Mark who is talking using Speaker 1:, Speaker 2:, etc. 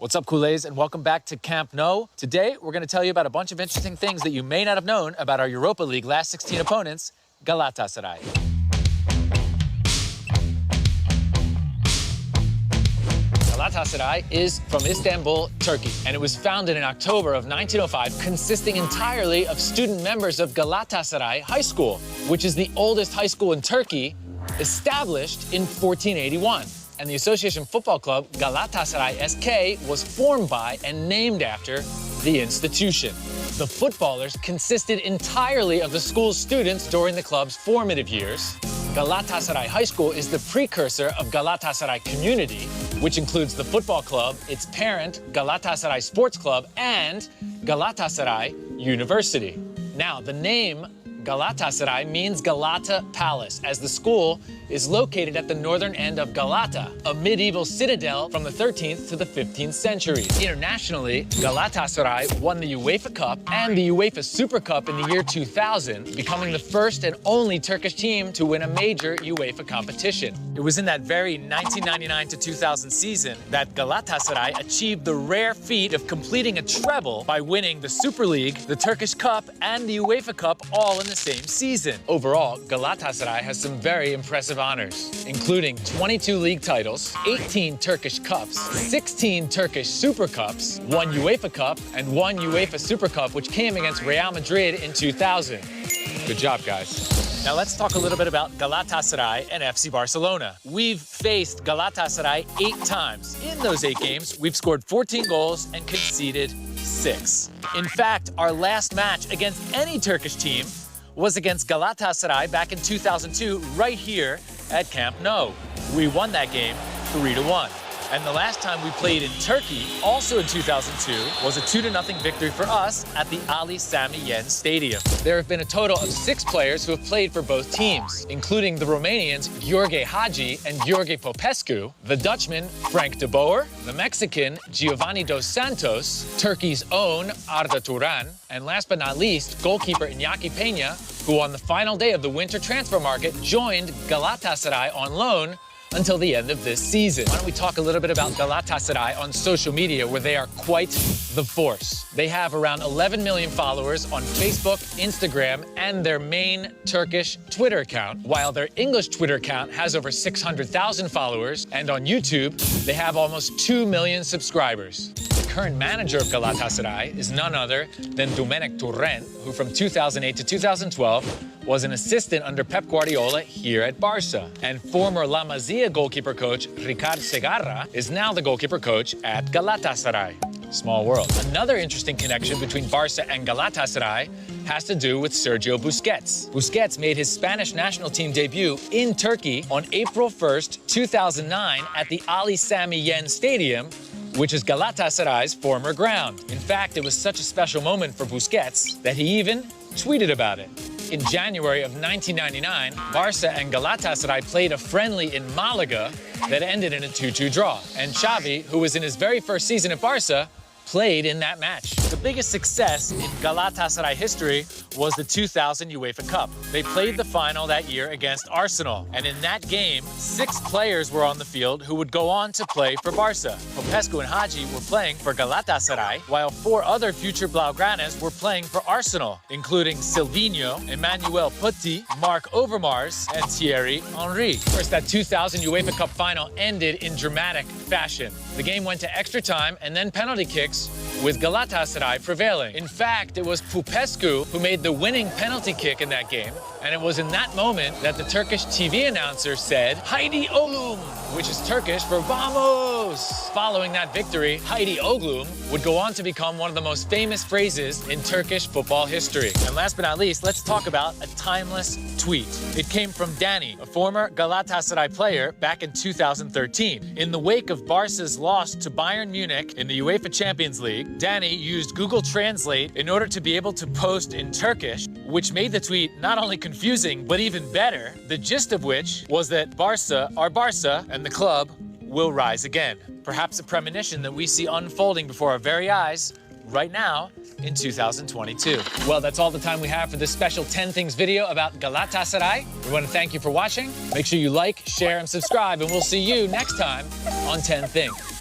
Speaker 1: What's up, Kool-Aids, and welcome back to Camp Nou. Today, we're going to tell you about a bunch of interesting things that you may not have known about our Europa League last 16 opponents, Galatasaray. Galatasaray is from Istanbul, Turkey, and it was founded in October of 1905, consisting entirely of student members of Galatasaray High School, which is the oldest high school in Turkey, established in 1481. And the association football club Galatasaray SK was formed by and named after the institution. The footballers consisted entirely of the school's students during the club's formative years. Galatasaray High School is the precursor of Galatasaray Community, which includes the football club, its parent, Galatasaray Sports Club, and Galatasaray University. Now, the name Galatasaray means Galata Palace, as the school is located at the northern end of Galata, a medieval citadel from the 13th to the 15th century. Internationally, Galatasaray won the UEFA Cup and the UEFA Super Cup in the year 2000, becoming the first and only Turkish team to win a major UEFA competition. It was in that very 1999 to 2000 season that Galatasaray achieved the rare feat of completing a treble by winning the Super League, the Turkish Cup, and the UEFA Cup all in the same season. Overall, Galatasaray has some very impressive honors, including 22 league titles, 18 Turkish Cups, 16 Turkish Super Cups, 1 UEFA Cup, and 1 UEFA Super Cup, which came against Real Madrid in 2000. Good job, guys. Now let's talk a little bit about Galatasaray and FC Barcelona. We've faced Galatasaray 8 times. In those 8 games, we've scored 14 goals and conceded 6. In fact, our last match against any Turkish team was against Galatasaray back in 2002, right here at Camp Nou. We won that game 3-1. And the last time we played in Turkey, also in 2002, was a 2-0 victory for us at the Ali Sami Yen Stadium. There have been a total of 6 players who have played for both teams, including the Romanians Gheorghe Hagi and Gheorghe Popescu, the Dutchman Frank de Boer, the Mexican Giovanni dos Santos, Turkey's own Arda Turan, and last but not least, goalkeeper Iñaki Peña, who on the final day of the winter transfer market joined Galatasaray on loan until the end of this season. Why don't we talk a little bit about Galatasaray on social media, where they are quite the force. They have around 11 million followers on Facebook, Instagram, and their main Turkish Twitter account, while their English Twitter account has over 600,000 followers, and on YouTube, they have almost 2 million subscribers. The current manager of Galatasaray is none other than Domenic Torrent, who from 2008 to 2012 was an assistant under Pep Guardiola here at Barça. And former La Masia goalkeeper coach Ricard Segarra is now the goalkeeper coach at Galatasaray. Small world. Another interesting connection between Barça and Galatasaray has to do with Sergio Busquets. Busquets made his Spanish national team debut in Turkey on April 1st, 2009 at the Ali Sami Yen Stadium, which is Galatasaray's former ground. In fact, it was such a special moment for Busquets that he even tweeted about it. In January of 1999, Barça and Galatasaray played a friendly in Malaga that ended in a 2-2 draw. And Xavi, who was in his very first season at Barça, played in that match. The biggest success in Galatasaray history was the 2000 UEFA Cup. They played the final that year against Arsenal, and in that game, 6 players were on the field who would go on to play for Barça. Popescu and Hagi were playing for Galatasaray, while 4 other future Blaugranas were playing for Arsenal, including Silvinho, Emmanuel Petit, Marc Overmars, and Thierry Henry. Of course, that 2000 UEFA Cup final ended in dramatic fashion. The game went to extra time and then penalty kicks, with Galatasaray prevailing. In fact, it was Popescu who made the winning penalty kick in that game, and it was in that moment that the Turkish TV announcer said, "Haydi oğlum," which is Turkish for "Vamos." Following that victory, "Haydi oğlum" would go on to become one of the most famous phrases in Turkish football history. And last but not least, let's talk about a timeless tweet. It came from Danny, a former Galatasaray player back in 2013. In the wake of Barca's loss to Bayern Munich in the UEFA Champions League, Danny used Google Translate in order to be able to post in Turkish, which made the tweet not only confusing, but even better, the gist of which was that Barca are Barca and the club will rise again. Perhaps a premonition that we see unfolding before our very eyes right now in 2022. Well, that's all the time we have for this special 10 Things video about Galatasaray. We want to thank you for watching. Make sure you like, share, and subscribe, and we'll see you next time on 10 Things.